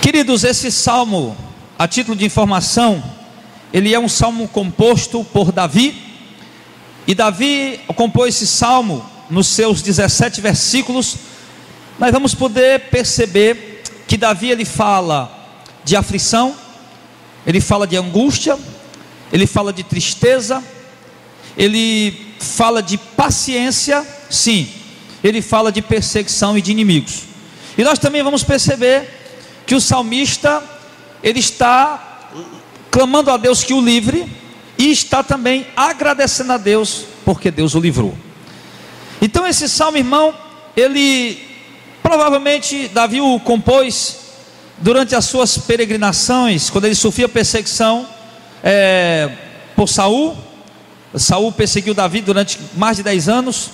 Queridos, esse salmo, a título de informação, ele é um salmo composto por Davi. E Davi compôs esse salmo nos seus 17 versículos. Nós vamos poder perceber que Davi, ele fala de aflição, ele fala de angústia, ele fala de tristeza, ele fala de paciência, sim, ele fala de perseguição e de inimigos. E nós também vamos perceber que o salmista, ele está clamando a Deus que o livre, e está também agradecendo a Deus porque Deus o livrou. Então esse salmo, irmão, ele provavelmente Davi o compôs durante as suas peregrinações, quando ele sofria perseguição por Saul. Saul perseguiu Davi durante mais de 10 anos.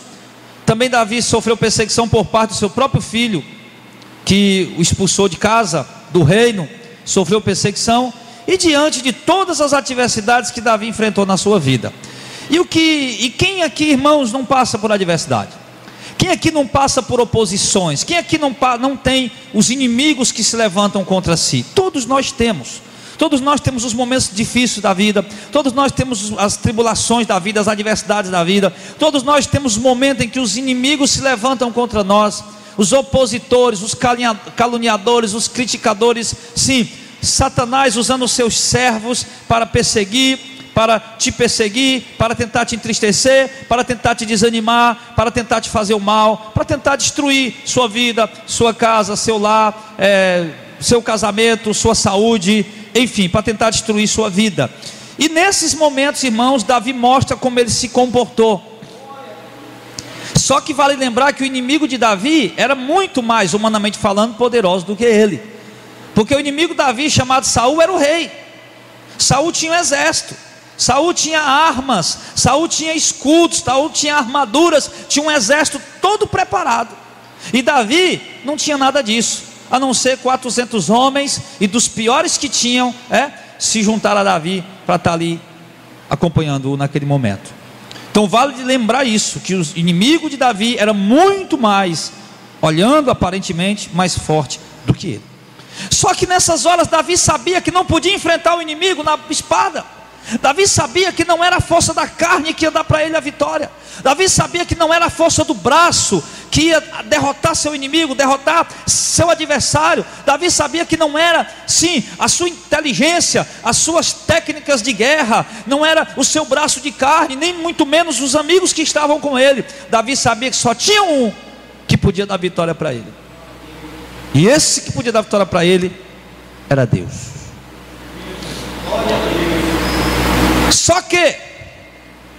Também Davi sofreu perseguição por parte do seu próprio filho, que o expulsou de casa, do reino, sofreu perseguição. E diante de todas as adversidades que Davi enfrentou na sua vida, e quem aqui, irmãos, não passa por adversidade? Quem aqui não passa por oposições? Quem aqui não tem os inimigos que se levantam contra si? Todos nós temos. Todos nós temos os momentos difíceis da vida, todos nós temos as tribulações da vida, as adversidades da vida, todos nós temos momentos em que os inimigos se levantam contra nós, os opositores, os caluniadores, os criticadores, sim, Satanás usando os seus servos para perseguir, para te perseguir, para tentar te entristecer, para tentar te desanimar, para tentar te fazer o mal, para tentar destruir sua vida, sua casa, seu lar, seu casamento, sua saúde, enfim, para tentar destruir sua vida. E nesses momentos, irmãos, Davi mostra como ele se comportou. Só que vale lembrar que o inimigo de Davi era muito mais, humanamente falando, poderoso do que ele. Porque o inimigo de Davi, chamado Saul, era o rei. Saul tinha um exército, Saul tinha armas, Saul tinha escudos, Saul tinha armaduras, tinha um exército todo preparado. E Davi não tinha nada disso, a não ser 400 homens, e dos piores que tinham, se juntaram a Davi para estar ali acompanhando-o naquele momento. Então vale lembrar isso, que o inimigo de Davi era muito mais, olhando aparentemente, mais forte do que ele. Só que nessas horas Davi sabia que não podia enfrentar o inimigo na espada. Davi sabia que não era a força da carne que ia dar para ele a vitória. Davi sabia que não era a força do braço que ia derrotar seu inimigo, derrotar seu adversário. Davi sabia que não era, sim, a sua inteligência, as suas técnicas de guerra, não era o seu braço de carne, nem muito menos os amigos que estavam com ele. Davi sabia que só tinha um que podia dar vitória para ele. E esse que podia dar vitória para ele era Deus. Só que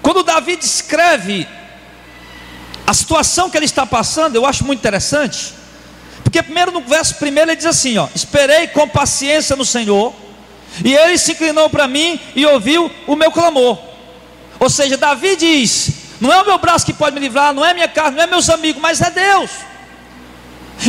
quando Davi descreve a situação que ele está passando, eu acho muito interessante, porque primeiro no verso primeiro ele diz assim, esperei com paciência no Senhor, e ele se inclinou para mim e ouviu o meu clamor. Ou seja, Davi diz, não é o meu braço que pode me livrar, não é minha carne, não é meus amigos, mas é Deus.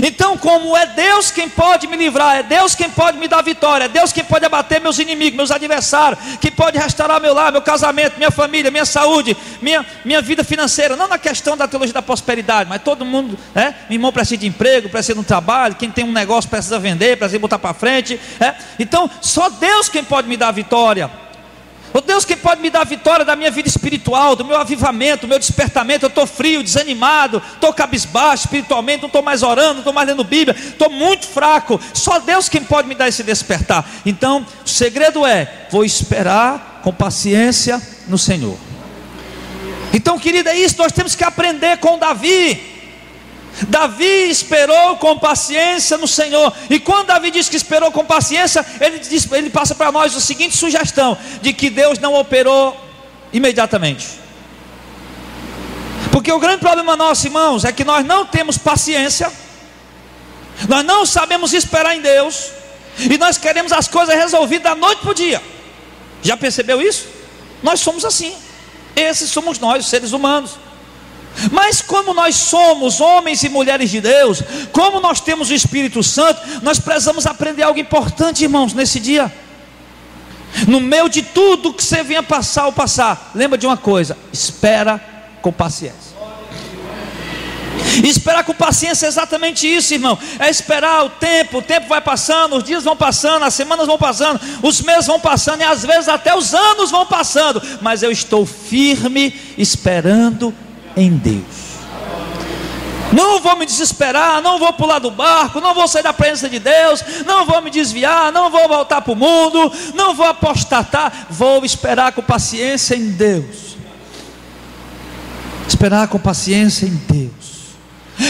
Então, como é Deus quem pode me livrar, é Deus quem pode me dar vitória, é Deus quem pode abater meus inimigos, meus adversários, quem pode restaurar meu lar, meu casamento, minha família, minha saúde, minha vida financeira, não na questão da teologia da prosperidade, mas todo mundo, meu irmão precisa de emprego, precisa de um trabalho, quem tem um negócio precisa vender, precisa botar para frente, então só Deus quem pode me dar a vitória. O Deus que pode me dar a vitória da minha vida espiritual, do meu avivamento, do meu despertamento. Eu estou frio, desanimado, estou cabisbaixo espiritualmente, não estou mais orando, não estou mais lendo Bíblia, estou muito fraco. Só Deus quem pode me dar esse despertar. Então o segredo vou esperar com paciência no Senhor. Então, querido, é isso, nós temos que aprender com Davi. Davi esperou com paciência no Senhor. E quando Davi diz que esperou com paciência, ele passa para nós a seguinte sugestão, de que Deus não operou imediatamente. Porque o grande problema nosso, irmãos, é que nós não temos paciência, nós não sabemos esperar em Deus, e nós queremos as coisas resolvidas da noite para o dia. Já percebeu isso? Nós somos assim. Esses somos nós, os seres humanos. Mas como nós somos homens e mulheres de Deus, como nós temos o Espírito Santo, nós precisamos aprender algo importante, irmãos, nesse dia. No meio de tudo que você venha passar ou passar, lembra de uma coisa: espera com paciência. E esperar com paciência é exatamente isso, irmão. É esperar o tempo vai passando, os dias vão passando, as semanas vão passando, os meses vão passando, e às vezes até os anos vão passando, mas eu estou firme, esperando em Deus. Não vou me desesperar, não vou pular do barco, não vou sair da presença de Deus, não vou me desviar, não vou voltar para o mundo, não vou apostatar, vou esperar com paciência em Deus. Esperar com paciência em Deus.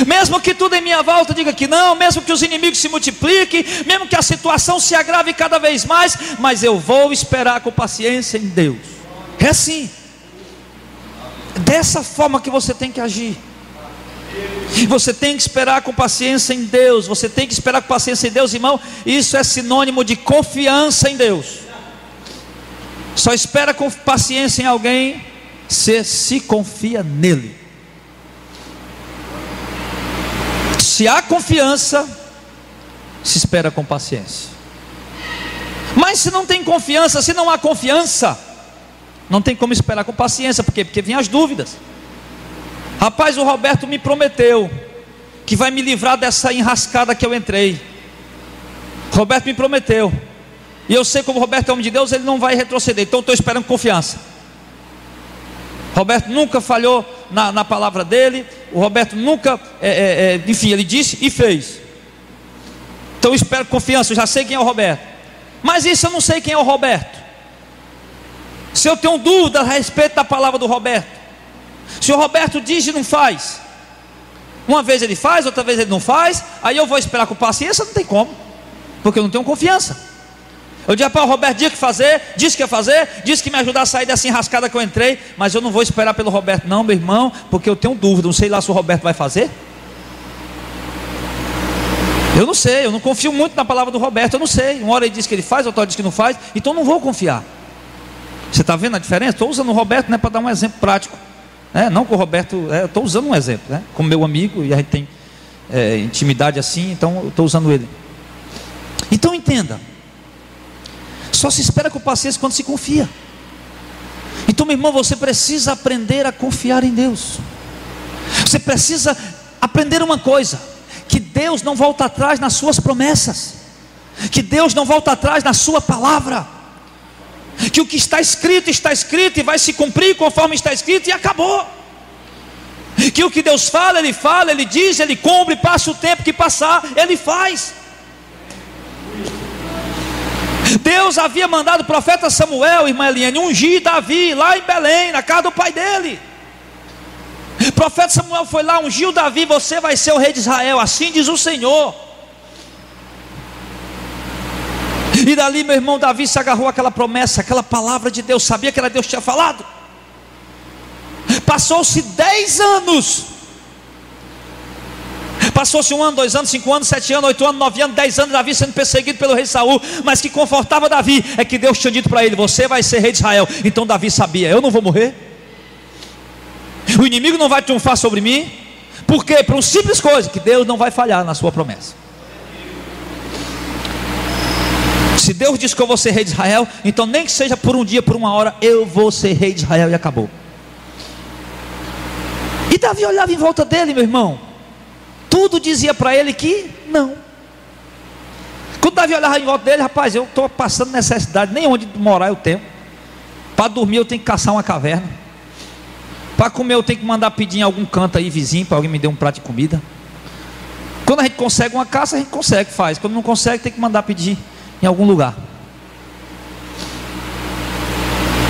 Mesmo que tudo em minha volta diga que não, mesmo que os inimigos se multipliquem, mesmo que a situação se agrave cada vez mais, mas eu vou esperar com paciência em Deus. É assim, dessa forma que você tem que agir. Você tem que esperar com paciência em Deus. Você tem que esperar com paciência em Deus, irmão. Isso é sinônimo de confiança em Deus. Só espera com paciência em alguém se confia nele. Se há confiança, se espera com paciência. Mas se não tem confiança, se não há confiança, não tem como esperar com paciência. Por quê? Porque vêm as dúvidas. Rapaz, o Roberto me prometeu que vai me livrar dessa enrascada que eu entrei. Roberto me prometeu. E eu sei como o Roberto é homem de Deus, ele não vai retroceder. Então eu estou esperando confiança. Roberto nunca falhou na palavra dele. O Roberto nunca, enfim, ele disse e fez. Então eu espero confiança, eu já sei quem é o Roberto. Mas isso eu não sei quem é o Roberto. Se eu tenho dúvida a respeito da palavra do Roberto, se o Roberto diz e não faz, uma vez ele faz, outra vez ele não faz, aí eu vou esperar com paciência, não tem como, porque eu não tenho confiança. Eu digo, para o Roberto disse que ia fazer, disse que me ajudar a sair dessa enrascada que eu entrei, mas eu não vou esperar pelo Roberto não, meu irmão, porque eu tenho dúvida, não sei lá se o Roberto vai fazer. Eu não sei, eu não confio muito na palavra do Roberto, eu não sei. Uma hora ele diz que ele faz, outra hora diz que não faz, então não vou confiar. Você está vendo a diferença? Estou usando o Roberto, né, para dar um exemplo prático. Não que o Roberto, estou usando um exemplo, né, como meu amigo, e a gente tem intimidade assim, então eu estou usando ele. Então entenda, só se espera com paciência quando se confia. Então, meu irmão, você precisa aprender a confiar em Deus. Você precisa aprender uma coisa: que Deus não volta atrás nas suas promessas, que Deus não volta atrás na sua palavra, que o que está escrito e vai se cumprir conforme está escrito e acabou. Que o que Deus fala, Ele diz, Ele cumpre, passa o tempo que passar, Ele faz. Deus havia mandado o profeta Samuel, irmã Eliane, ungir Davi lá em Belém, na casa do pai dele. O profeta Samuel foi lá, ungiu Davi: você vai ser o rei de Israel, assim diz o Senhor. E dali, meu irmão, Davi se agarrou àquela promessa, aquela palavra de Deus, sabia que era Deus que tinha falado. Passou-se 10 anos. Passou-se 1 ano, 2 anos, 5 anos, 7 anos, 8 anos, 9 anos, 10 anos, Davi sendo perseguido pelo rei Saul. Mas que confortava Davi é que Deus tinha dito para ele: você vai ser rei de Israel. Então Davi sabia: eu não vou morrer, o inimigo não vai triunfar sobre mim. Por quê? Por uma simples coisa: que Deus não vai falhar na sua promessa. Se Deus disse que eu vou ser rei de Israel, então nem que seja por um dia, por uma hora, eu vou ser rei de Israel, e acabou. E Davi olhava em volta dele, meu irmão, tudo dizia para ele que não. Quando Davi olhava em volta dele: rapaz, eu estou passando necessidade, nem onde morar eu tenho. Para dormir eu tenho que caçar uma caverna. Para comer eu tenho que mandar pedir em algum canto aí vizinho, para alguém me dê um prato de comida. Quando a gente consegue uma caça, a gente consegue, faz. Quando não consegue, tem que mandar pedir em algum lugar.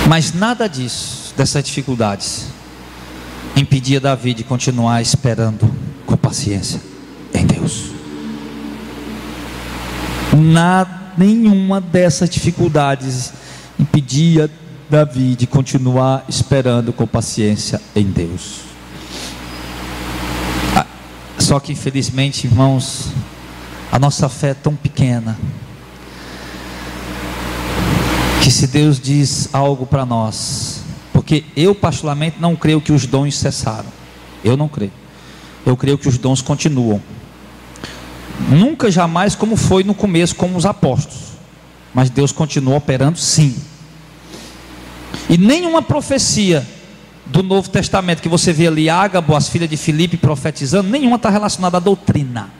Mas nada disso, dessas dificuldades, impedia Davi de continuar esperando com paciência em Deus. Nenhuma dessas dificuldades impedia Davi de continuar esperando com paciência em Deus. Só que infelizmente, irmãos, a nossa fé é tão pequena, que se Deus diz algo para nós, porque eu particularmente não creio que os dons cessaram, eu não creio. Eu creio que os dons continuam, nunca jamais como foi no começo, como os apóstolos, mas Deus continua operando sim. E nenhuma profecia do Novo Testamento que você vê ali, Ágabo, as filhas de Filipe profetizando, nenhuma está relacionada à doutrina,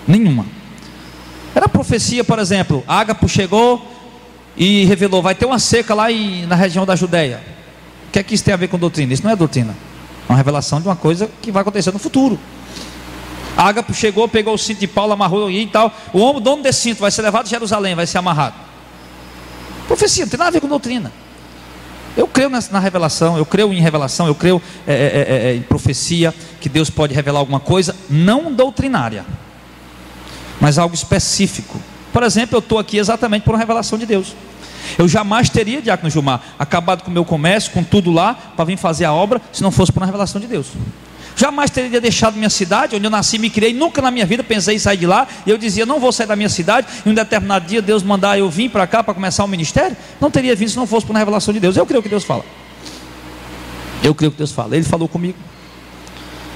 nenhuma. Era profecia, por exemplo, Ágabo chegou e revelou, vai ter uma seca lá na região da Judéia. O que é que isso tem a ver com doutrina? Isso não é doutrina, é uma revelação de uma coisa que vai acontecer no futuro. Ágabo chegou, pegou o cinto de Paulo, amarrou e tal, o homem, dono desse cinto, vai ser levado a Jerusalém, vai ser amarrado. Profecia, não tem nada a ver com doutrina. Eu creio na revelação, eu creio em revelação, eu creio em profecia, que Deus pode revelar alguma coisa, não doutrinária, mas algo específico. Por exemplo, eu estou aqui exatamente por uma revelação de Deus. Eu jamais teria, diácono Gilmar, acabado com o meu comércio, com tudo lá, para vir fazer a obra, se não fosse por uma revelação de Deus. Jamais teria deixado minha cidade, onde eu nasci e me criei. Nunca na minha vida pensei em sair de lá. E eu dizia, não vou sair da minha cidade. E um determinado dia Deus mandar eu vir para cá para começar o ministério. Não teria vindo se não fosse por uma revelação de Deus. Eu creio que Deus fala. Eu creio que Deus fala. Ele falou comigo.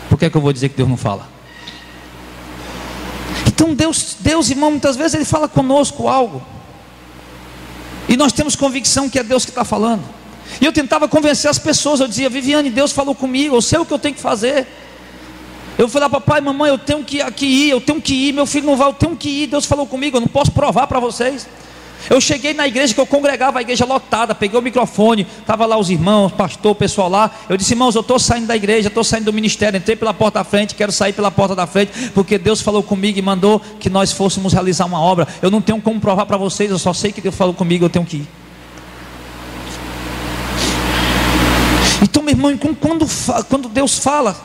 Por que é que eu vou dizer que Deus não fala? Então Deus, irmão, muitas vezes Ele fala conosco algo. E nós temos convicção que é Deus que está falando. E eu tentava convencer as pessoas. Eu dizia, Viviane, Deus falou comigo, eu sei o que eu tenho que fazer. Eu falei, papai, mamãe, eu tenho que ir, eu tenho que ir. Meu filho não vai, eu tenho que ir. Deus falou comigo, eu não posso provar para vocês. Eu cheguei na igreja que eu congregava, a igreja lotada, peguei o microfone, estava lá os irmãos, pastor, o pessoal lá. Eu disse, irmãos, eu estou saindo da igreja, estou saindo do ministério, entrei pela porta da frente, quero sair pela porta da frente, porque Deus falou comigo e mandou que nós fôssemos realizar uma obra. Eu não tenho como provar para vocês, eu só sei que Deus falou comigo, eu tenho que ir. Então, meu irmão, quando Deus fala,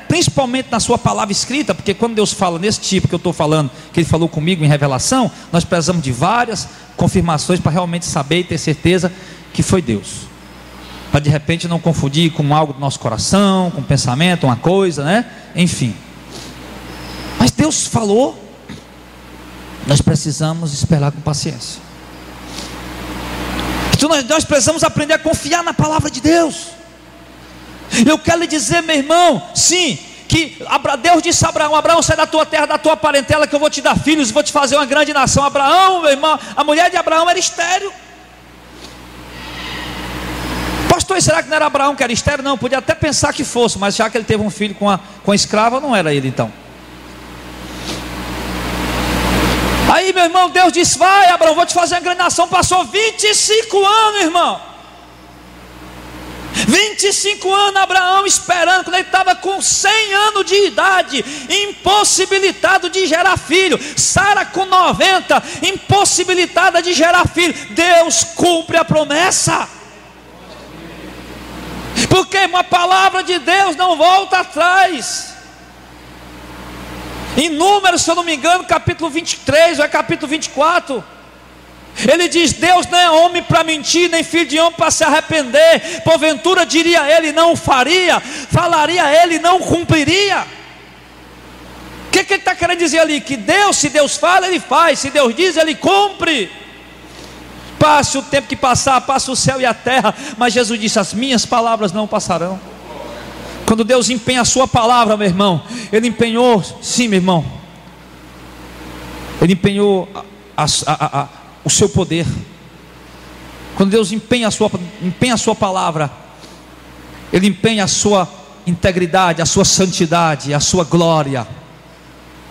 principalmente na sua palavra escrita, porque quando Deus fala nesse tipo que eu estou falando, que Ele falou comigo em revelação, nós precisamos de várias confirmações para realmente saber e ter certeza que foi Deus, para de repente não confundir com algo do nosso coração, com um pensamento, uma coisa, enfim. Mas Deus falou, nós precisamos esperar com paciência. Então nós precisamos aprender a confiar na palavra de Deus. Eu quero lhe dizer, meu irmão, sim, que Deus disse a Abraão, Abraão, sai da tua terra, da tua parentela, que eu vou te dar filhos, vou te fazer uma grande nação. Abraão, meu irmão, a mulher de Abraão era estéril. Pastor, será que não era Abraão que era estéril? Não, podia até pensar que fosse, mas já que ele teve um filho com a escrava, não era ele então. Aí, meu irmão, Deus disse, vai Abraão, vou te fazer uma grande nação. Passou 25 anos, irmão, 25 anos Abraão esperando, quando ele estava com 100 anos de idade, impossibilitado de gerar filho. Sara com 90, impossibilitada de gerar filho. Deus cumpre a promessa, porque uma palavra de Deus não volta atrás. Em Números, se eu não me engano, capítulo 23 ou é capítulo 24, ele diz, Deus não é homem para mentir, nem filho de homem para se arrepender. Porventura diria ele, não faria, falaria ele, não cumpriria. O que ele está querendo dizer ali? Que Deus, se Deus fala, Ele faz, se Deus diz, Ele cumpre. Passe o tempo que passar, passe o céu e a terra, mas Jesus disse, as minhas palavras não passarão. Quando Deus empenha a sua palavra, meu irmão, Ele empenhou, sim, meu irmão, Ele empenhou o seu poder. Quando Deus empenha a sua palavra, Ele empenha a sua integridade, a sua santidade, a sua glória.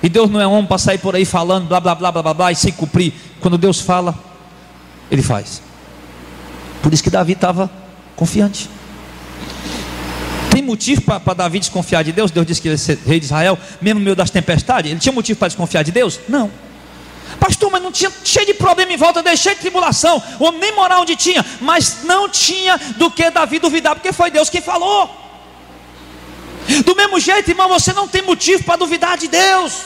E Deus não é homem para sair por aí falando blá blá blá blá blá blá e sem cumprir. Quando Deus fala, Ele faz. Por isso que Davi estava confiante. Tem motivo para Davi desconfiar de Deus? Deus disse que ele ia ser rei de Israel, mesmo no meio das tempestades. Ele tinha motivo para desconfiar de Deus? Não. Pastor, mas não tinha, cheio de problema em volta dele, cheio de tribulação, o homem nem morar onde tinha, mas não tinha do que Davi duvidar, porque foi Deus quem falou. Do mesmo jeito, irmão, você não tem motivo para duvidar de Deus.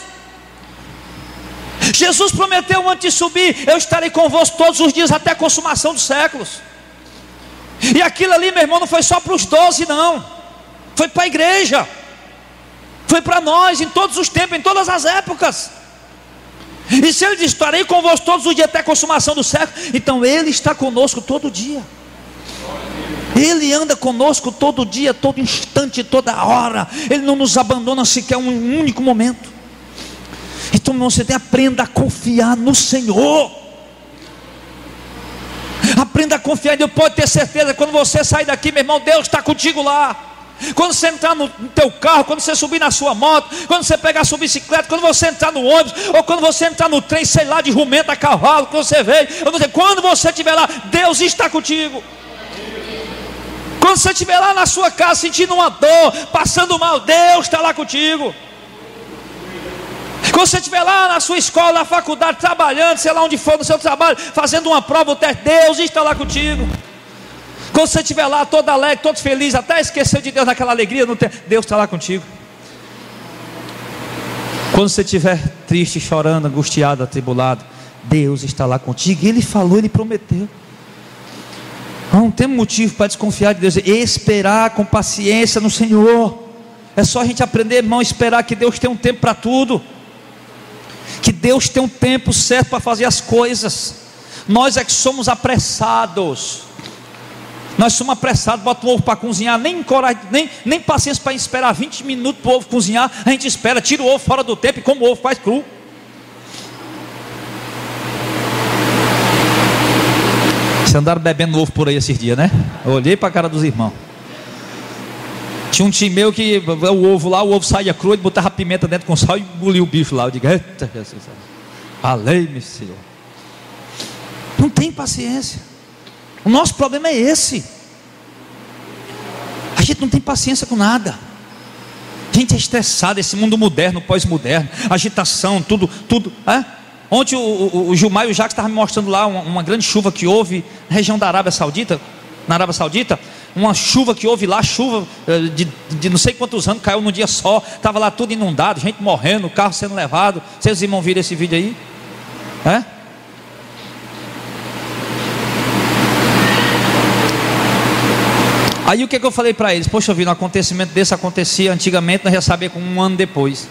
Jesus prometeu antes de subir, eu estarei convosco todos os dias até a consumação dos séculos. E aquilo ali, meu irmão, não foi só para os 12 não, foi para a igreja, foi para nós, em todos os tempos, em todas as épocas. E se Ele diz, estarei convosco todos os dias até a consumação do século, então Ele está conosco todo dia. Ele anda conosco todo dia, todo instante, toda hora. Ele não nos abandona sequer um único momento. Então você aprenda a confiar no Senhor. Aprenda a confiar em Deus. Pode ter certeza, quando você sair daqui, meu irmão, Deus está contigo lá. Quando você entrar no teu carro, quando você subir na sua moto, quando você pegar a sua bicicleta, quando você entrar no ônibus, ou quando você entrar no trem, sei lá, de jumento a cavalo, que você veio, quando você estiver lá, Deus está contigo. Quando você estiver lá na sua casa, sentindo uma dor, passando mal, Deus está lá contigo. Quando você estiver lá na sua escola, na faculdade, trabalhando, sei lá onde for, no seu trabalho, fazendo uma prova, o teste, Deus está lá contigo. Quando você estiver lá todo alegre, todo feliz, até esqueceu de Deus naquela alegria, Deus está lá contigo. Quando você estiver triste, chorando, angustiado, atribulado, Deus está lá contigo. Ele falou, Ele prometeu. Não temos motivo para desconfiar de Deus. Esperar com paciência no Senhor. É só a gente aprender, irmão, a esperar que Deus tem um tempo para tudo. Que Deus tem um tempo certo para fazer as coisas. Nós é que somos apressados. Nós somos apressados, bota um ovo para cozinhar, nem coragem, nem paciência para esperar 20 minutos para o ovo cozinhar. A gente espera, tira o ovo fora do tempo e come o ovo, faz cru. Vocês andaram bebendo ovo por aí esses dias, né? Eu olhei para a cara dos irmãos. Tinha um tio meu que o ovo saía cru, ele botava pimenta dentro com sal e engolia o bicho lá. Eu digo, eita Jesus, falei-me, Senhor. Não tem paciência. O nosso problema é esse. A gente não tem paciência com nada. A gente é estressado, esse mundo moderno, pós-moderno, agitação, tudo. Ontem o Gilmar e o Jacques estavam me mostrando lá uma grande chuva que houve na região da Arábia Saudita. Na Arábia Saudita, uma chuva que houve lá, chuva de não sei quantos anos, caiu num dia só. Estava lá tudo inundado, gente morrendo, carro sendo levado. Vocês irmãos viram esse vídeo aí? Aí o que eu falei para eles? Poxa vida, um acontecimento desse acontecia antigamente, nós ia saber com um ano depois.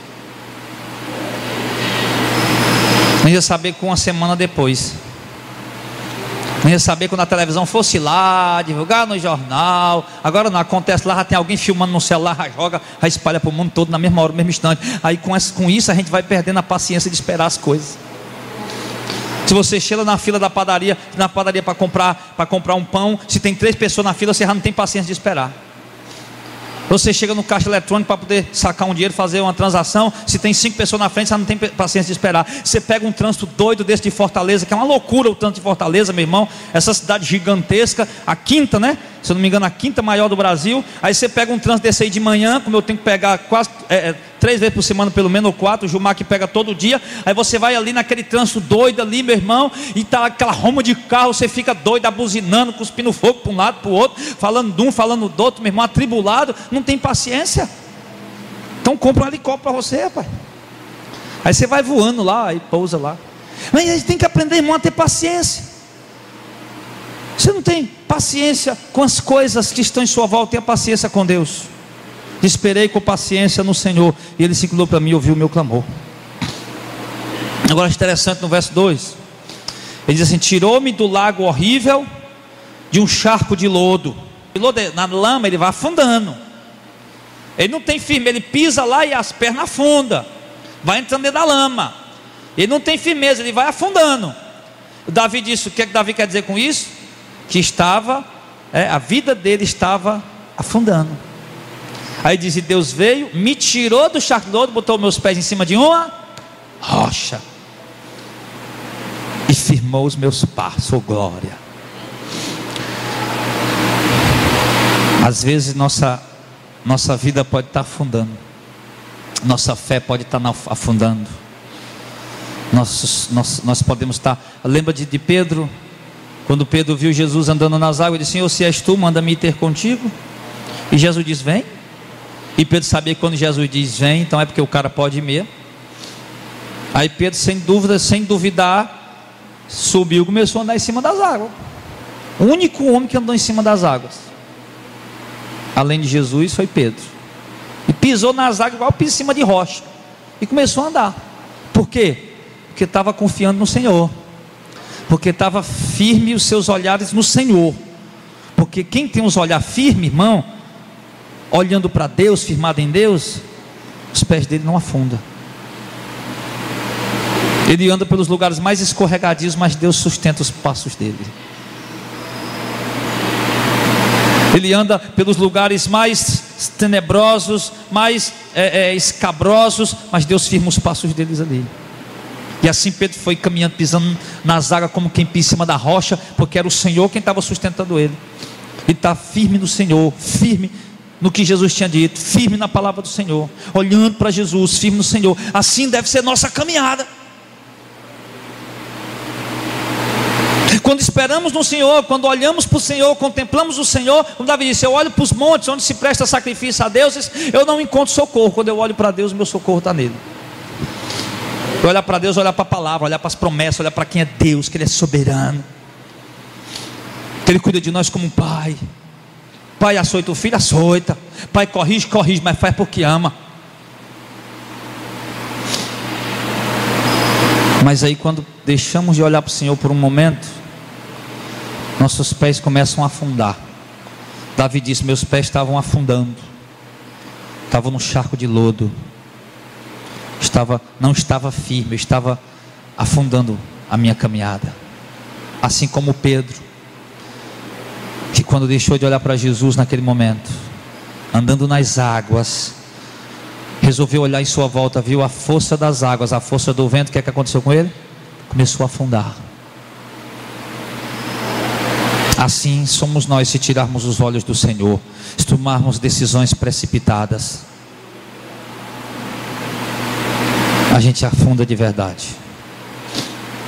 Nós ia saber com uma semana depois. Nós ia saber quando a televisão fosse lá, divulgar no jornal. Agora não, acontece lá, já tem alguém filmando no celular, já joga, já espalha para o mundo todo na mesma hora, no mesmo instante. Aí com isso a gente vai perdendo a paciência de esperar as coisas. Se você chega na fila da padaria, para comprar um pão, se tem 3 pessoas na fila, você já não tem paciência de esperar. Você chega no caixa eletrônico para poder sacar um dinheiro, fazer uma transação, se tem 5 pessoas na frente, você não tem paciência de esperar. Você pega um trânsito doido desse de Fortaleza, que é uma loucura o trânsito de Fortaleza, meu irmão. Essa cidade gigantesca, a quinta, né? Se eu não me engano, a quinta maior do Brasil. Aí você pega um trânsito desse aí de manhã, como eu tenho que pegar quase 3 vezes por semana, pelo menos, ou 4, o Gilmar que pega todo dia. Aí você vai ali naquele trânsito doido ali, meu irmão, e tá aquela roma de carro, você fica doido, abuzinando, cuspindo fogo para um lado, para o outro, falando de um, falando do outro, meu irmão, atribulado, não tem paciência. Então compra um helicóptero para você, rapaz. Aí você vai voando lá, aí pousa lá. Mas a gente tem que aprender, irmão, a ter paciência. Você não tem paciência com as coisas que estão em sua volta, tenha paciência com Deus. Esperei com paciência no Senhor, e Ele se inclinou para mim e ouviu o meu clamor. Agora é interessante no verso 2, ele diz assim: tirou-me do lago horrível, de um charco de lodo. Na lama ele vai afundando, ele não tem firme, ele pisa lá e as pernas afundam, vai entrando dentro da lama, ele não tem firmeza, ele vai afundando. O Davi disse, o que é que Davi quer dizer com isso? Que a vida dele estava afundando. Aí diz, e Deus veio, me tirou do charco de lodo, botou meus pés em cima de uma rocha e firmou os meus passos, oh glória. Às vezes nossa vida pode estar afundando, nossa fé pode estar afundando, nós podemos estar. Lembra de Pedro? Quando Pedro viu Jesus andando nas águas, ele disse: Senhor, se és tu, manda-me ir ter contigo. E Jesus diz: vem. E Pedro sabia que quando Jesus diz vem, então é porque o cara pode ir mesmo. Aí Pedro, sem dúvida, sem duvidar, subiu e começou a andar em cima das águas. O único homem que andou em cima das águas, além de Jesus, foi Pedro. E pisou nas águas igual pisa em cima de rocha, e começou a andar. Por quê? Porque estava confiando no Senhor, porque estava firme os seus olhares no Senhor. Porque quem tem os olhares firmes, irmão, olhando para Deus, firmado em Deus, os pés dele não afundam. Ele anda pelos lugares mais escorregadios, mas Deus sustenta os passos dele. Ele anda pelos lugares mais tenebrosos, mais escabrosos, mas Deus firma os passos deles ali. E assim Pedro foi caminhando, pisando nas águas como quem pisa em cima da rocha, porque era o Senhor quem estava sustentando ele. Ele está firme no Senhor, firme no que Jesus tinha dito, firme na palavra do Senhor, olhando para Jesus, firme no Senhor. Assim deve ser nossa caminhada. Quando esperamos no Senhor, quando olhamos para o Senhor, contemplamos o Senhor, como Davi disse, eu olho para os montes onde se presta sacrifício a deuses, eu não encontro socorro. Quando eu olho para Deus, meu socorro está nele. Eu olhar para Deus, olhar para a palavra, olhar para as promessas, olhar para quem é Deus, que Ele é soberano, que Ele cuida de nós como um pai. Pai açoita o filho, açoita. Pai corrige, corrige, mas faz porque ama. Mas aí quando deixamos de olhar para o Senhor por um momento, nossos pés começam a afundar. Davi disse, meus pés estavam afundando, estavam no charco de lodo, não estava firme, eu estava afundando a minha caminhada. Assim como Pedro, que quando deixou de olhar para Jesus naquele momento, andando nas águas, resolveu olhar em sua volta, viu a força das águas, a força do vento. O que é que aconteceu com ele? Começou a afundar. Assim somos nós, se tirarmos os olhos do Senhor, se tomarmos decisões precipitadas, a gente afunda de verdade.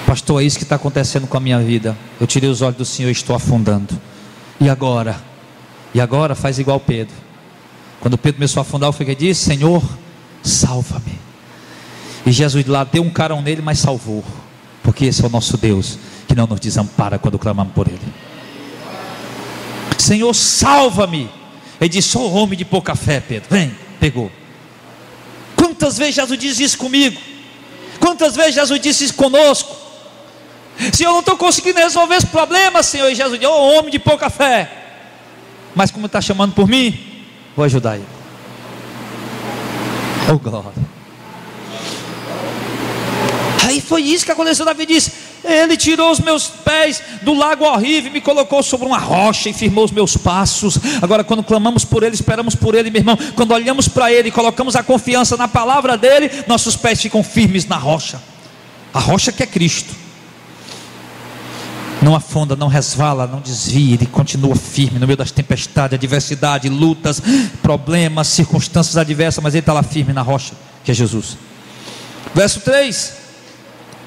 Pastor, é isso que está acontecendo com a minha vida. Eu tirei os olhos do Senhor e estou afundando. E agora? E agora faz igual Pedro. Quando Pedro começou a afundar, foi que ele disse, Senhor, salva-me. E Jesus de lá deu um carão nele, mas salvou. Porque esse é o nosso Deus, que não nos desampara quando clamamos por Ele. Senhor, salva-me. Ele disse, sou homem de pouca fé, Pedro. Vem, pegou. Quantas vezes Jesus disse isso comigo? Quantas vezes Jesus disse isso conosco? Senhor, eu não estou conseguindo resolver esse problema, Senhor. E Jesus disse, oh, homem de pouca fé. Mas como está chamando por mim, vou ajudar ele. Oh glória. Aí foi isso que aconteceu. Davi disse, Ele tirou os meus pés do lago horrível, me colocou sobre uma rocha e firmou os meus passos. Agora quando clamamos por Ele, esperamos por Ele, meu irmão, quando olhamos para Ele e colocamos a confiança na palavra dEle, nossos pés ficam firmes na rocha. A rocha que é Cristo. Não afunda, não resvala, não desvia. Ele continua firme no meio das tempestades, adversidade, lutas, problemas, circunstâncias adversas, mas Ele está lá firme na rocha, que é Jesus. Verso 3.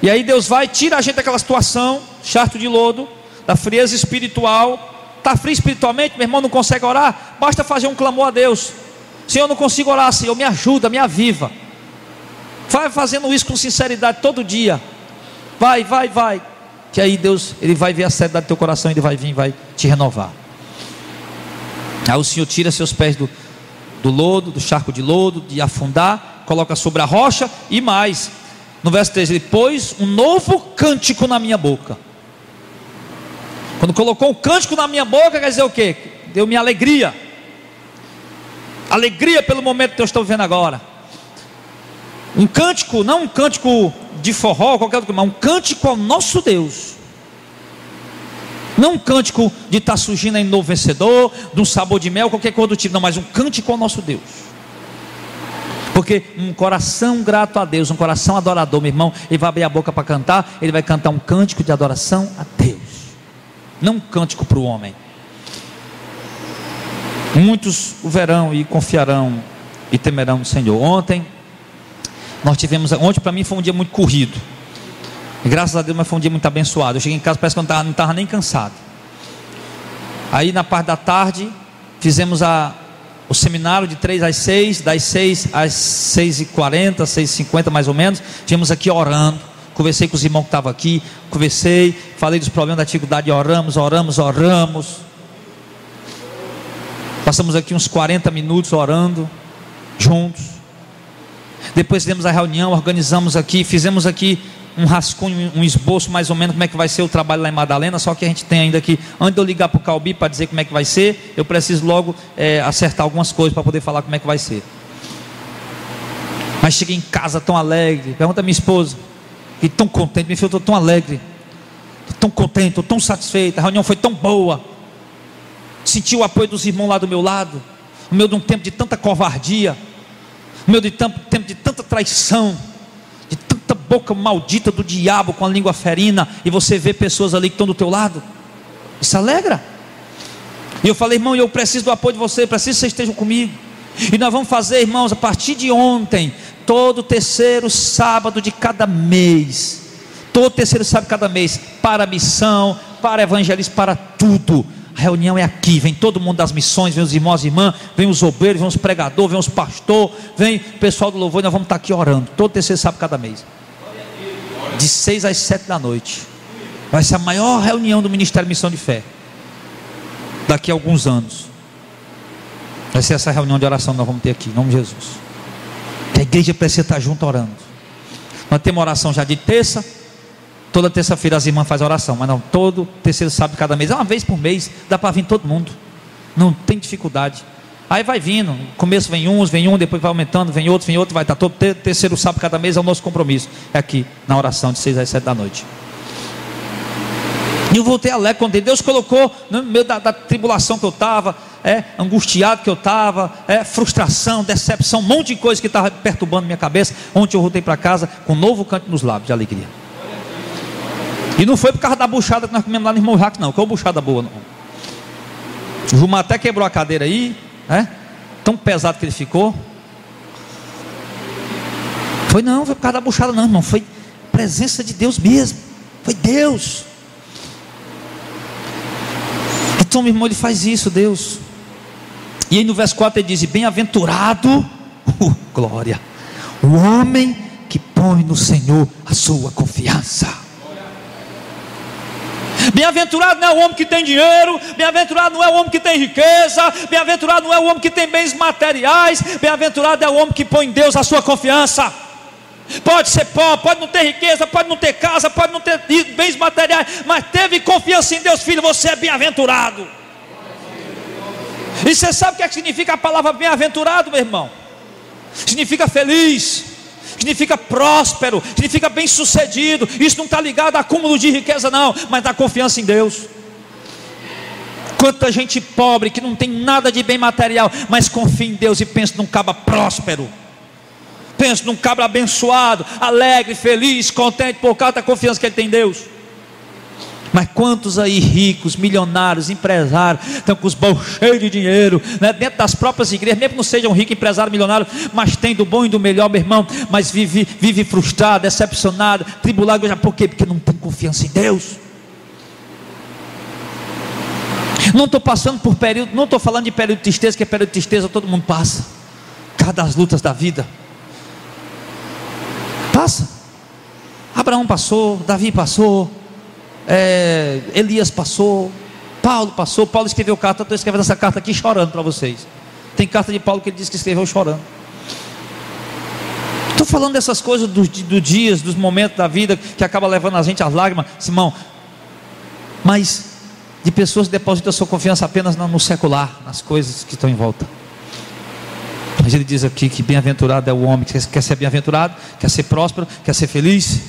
E aí Deus vai, tira a gente daquela situação, charco de lodo, da frieza espiritual. Está frio espiritualmente, meu irmão, não consegue orar? Basta fazer um clamor a Deus. Senhor, eu não consigo orar, Senhor, me ajuda, me aviva. Vai fazendo isso com sinceridade todo dia. Vai. Que aí Deus, Ele vai ver a seriedade do teu coração, Ele vai vir, vai te renovar. Aí o Senhor tira seus pés do lodo, do charco de lodo, de afundar, coloca sobre a rocha e mais. No verso 3, Ele pôs um novo cântico na minha boca. Quando colocou um cântico na minha boca, quer dizer o quê? Deu-me alegria. Alegria pelo momento que eu estou vivendo agora. Um cântico, não um cântico de forró, qualquer outro, mas um cântico ao nosso Deus. Não um cântico de estar surgindo aí novo vencedor, de um sabor de mel, qualquer coisa do tipo, não, mas um cântico ao nosso Deus. Porque um coração grato a Deus, um coração adorador, meu irmão, ele vai abrir a boca para cantar, ele vai cantar um cântico de adoração a Deus, não um cântico para o homem. Muitos o verão e confiarão e temerão no Senhor. Ontem para mim foi um dia muito corrido, e graças a Deus, mas foi um dia muito abençoado. Eu cheguei em casa, parece que eu não estava nem cansado. Aí na parte da tarde, fizemos o seminário de 3 às 6, das 6 às 6h40, 6h50 mais ou menos. Estivemos aqui orando, conversei com os irmãos que estavam aqui, falei dos problemas da antiguidade, oramos. Passamos aqui uns 40 minutos orando juntos. Depois fizemos a reunião, organizamos aqui, fizemos aqui um rascunho, um esboço mais ou menos como é que vai ser o trabalho lá em Madalena. Só que a gente tem ainda aqui, antes de eu ligar para o Calbi para dizer como é que vai ser, eu preciso logo acertar algumas coisas para poder falar como é que vai ser. Mas cheguei em casa tão alegre, pergunta a minha esposa, e tão contente, minha filha, eu estou tão alegre, estou tão contente, estou tão satisfeito, a reunião foi tão boa. Senti o apoio dos irmãos lá do meu lado, no meio de um tempo de tanta covardia, no meio de tempo de tanta traição, de tanta boca maldita do diabo com a língua ferina, e você vê pessoas ali que estão do teu lado, isso alegra. E eu falei: irmão, eu preciso do apoio de você, preciso que vocês estejam comigo. E nós vamos fazer, irmãos, a partir de ontem, todo terceiro sábado de cada mês, todo terceiro sábado de cada mês, para a missão, para evangelismo, para tudo. A reunião é aqui, vem todo mundo das missões, vem os irmãos e irmãs, vem os obreiros, vem os pregadores, vem os pastores, vem o pessoal do louvor, e nós vamos estar aqui orando, todo terceiro sábado de cada mês, de 6 às 7 da noite. Vai ser a maior reunião do Ministério Missão de Fé, daqui a alguns anos. Vai ser essa reunião de oração que nós vamos ter aqui, em nome de Jesus. Que a igreja precisa estar junto orando. Nós temos oração já de terça, toda terça-feira as irmãs fazem oração, mas não, todo terceiro sábado de cada mês, é uma vez por mês, dá para vir todo mundo, não tem dificuldade. Aí vai vindo, no começo vem uns, vem um, depois vai aumentando, vem outro, vai estar todo terceiro sábado de cada mês, é o nosso compromisso, é aqui, na oração de 6 às 7 da noite. E eu voltei alegre quando Deus colocou no meio da tribulação que eu estava, angustiado que eu estava, frustração, decepção, um monte de coisa que estava perturbando minha cabeça. Ontem eu voltei para casa com um novo canto nos lábios de alegria. E não foi por causa da buchada que nós comemos lá no irmão Jaque, não, que é uma buchada boa, não. O Gilmar até quebrou a cadeira aí, tão pesado que ele ficou. Não foi por causa da buchada, não, irmão, foi presença de Deus mesmo, foi Deus. Então, meu irmão, ele faz isso, Deus. E aí no verso 4 ele diz: bem-aventurado, glória, o homem que põe no Senhor a sua confiança. Bem-aventurado não é o homem que tem dinheiro, bem-aventurado não é o homem que tem riqueza, bem-aventurado não é o homem que tem bens materiais, bem-aventurado é o homem que põe em Deus a sua confiança. Pode ser pobre, pode não ter riqueza, pode não ter casa, pode não ter bens materiais, mas teve confiança em Deus, filho, você é bem-aventurado. E você sabe o que significa a palavra bem-aventurado, meu irmão? Significa feliz, significa próspero, significa bem-sucedido. Isso não está ligado a acúmulo de riqueza, não, mas da confiança em Deus. Quanta gente pobre que não tem nada de bem material, mas confia em Deus e pensa num cabra próspero, pensa num cabra abençoado, alegre, feliz, contente por causa da confiança que ele tem em Deus. Mas quantos aí ricos, milionários, empresários, estão com os bolsos cheios de dinheiro, dentro das próprias igrejas, mesmo que não sejam ricos, empresários, milionários, mas tem do bom e do melhor, meu irmão, mas vive frustrado, decepcionado, tribulado. Por quê? Porque não tem confiança em Deus. Não estou passando por período, não estou falando de período de tristeza, que é período de tristeza todo mundo passa, por causa das lutas da vida. Passa. Abraão passou, Davi passou, Elias passou, Paulo passou. Paulo escreveu carta, estou escrevendo essa carta aqui chorando para vocês. Tem carta de Paulo que ele disse que escreveu chorando. Estou falando dessas coisas dos dias, dos momentos da vida que acaba levando a gente às lágrimas, Simão, mas de pessoas que depositam a sua confiança apenas no secular, nas coisas que estão em volta. Mas ele diz aqui que bem-aventurado é o homem que quer ser bem-aventurado, quer ser próspero, quer ser feliz.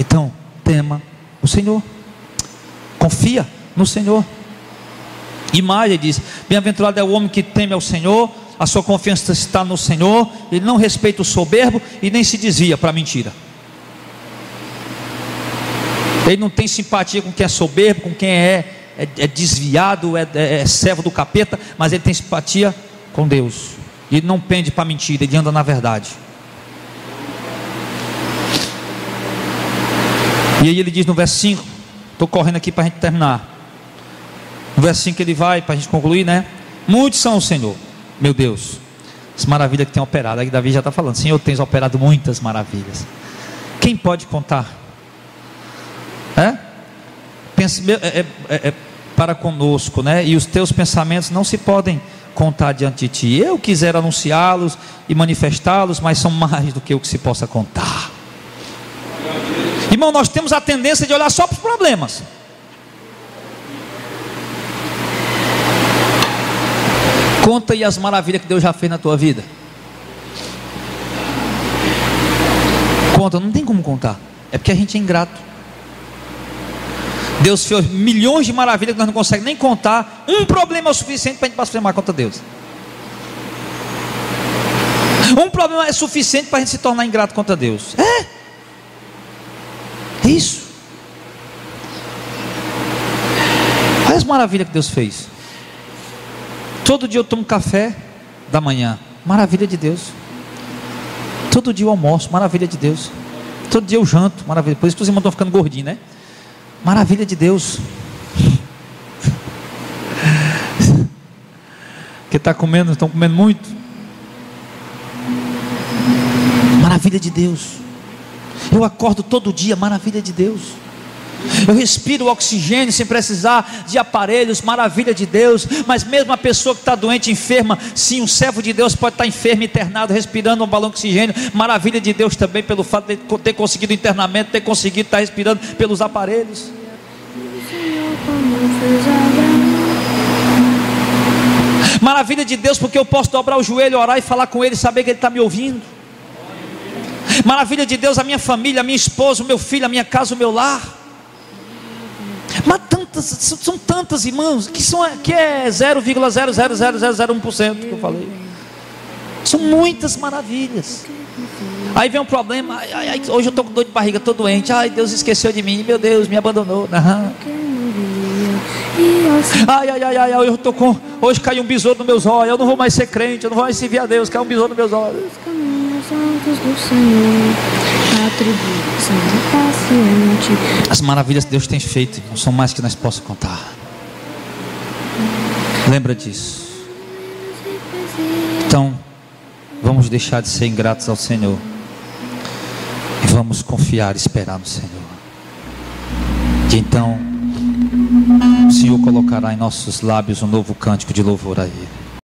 Então, tema o Senhor, confia no Senhor. E mais, ele diz: bem-aventurado é o homem que teme ao Senhor, a sua confiança está no Senhor, ele não respeita o soberbo e nem se desvia para a mentira. Ele não tem simpatia com quem é soberbo, com quem é desviado, é servo do capeta, mas ele tem simpatia com Deus. Ele não pende para mentira, ele anda na verdade. E aí ele diz no verso 5, estou correndo aqui para a gente terminar. No verso 5 ele vai, para a gente concluir, muitos são o Senhor, meu Deus, as maravilhas que tem operado. Aí Davi já está falando: Senhor, tens operado muitas maravilhas. Quem pode contar? Para conosco, e os teus pensamentos não se podem contar diante de ti. Eu quisera anunciá-los e manifestá-los, mas são mais do que o que se possa contar. Irmão, nós temos a tendência de olhar só para os problemas. Conta aí as maravilhas que Deus já fez na tua vida. Conta, não tem como contar. É porque a gente é ingrato. Deus fez milhões de maravilhas que nós não conseguimos nem contar. Um problema é o suficiente para a gente blasfemar contra Deus. Um problema é suficiente para a gente se tornar ingrato contra Deus. É isso. Olha as maravilhas que Deus fez. Todo dia eu tomo café da manhã, maravilha de Deus. Todo dia eu almoço, maravilha de Deus. Todo dia eu janto, maravilha. Por isso que os irmãos estão ficando gordinhos, né? Maravilha de Deus. Que está comendo, estão comendo muito. Maravilha de Deus. Eu acordo todo dia, maravilha de Deus. Eu respiro oxigênio sem precisar de aparelhos, maravilha de Deus. Mas mesmo a pessoa que está doente, enferma, sim, um servo de Deus pode estar enfermo, internado, respirando um balão de oxigênio, maravilha de Deus também, pelo fato de ter conseguido internamento, ter conseguido estar respirando pelos aparelhos. Maravilha de Deus, porque eu posso dobrar o joelho, orar e falar com Ele, saber que Ele está me ouvindo. Maravilha de Deus, a minha família, a minha esposa, o meu filho, a minha casa, o meu lar. Mas são tantas, irmãos, que é 0,00001% que eu falei. São muitas maravilhas. Aí vem um problema. Hoje eu estou com dor de barriga, estou doente. Ai, Deus esqueceu de mim, meu Deus, me abandonou. Hoje caiu um besouro nos meus olhos. Eu não vou mais ser crente, eu não vou mais servir a Deus. Caiu um besouro nos meus olhos. As maravilhas que Deus tem feito, irmão, são mais que nós possamos contar. Lembra disso. Então, vamos deixar de ser ingratos ao Senhor e vamos confiar e esperar no Senhor. E então o Senhor colocará em nossos lábios um novo cântico de louvor a Ele.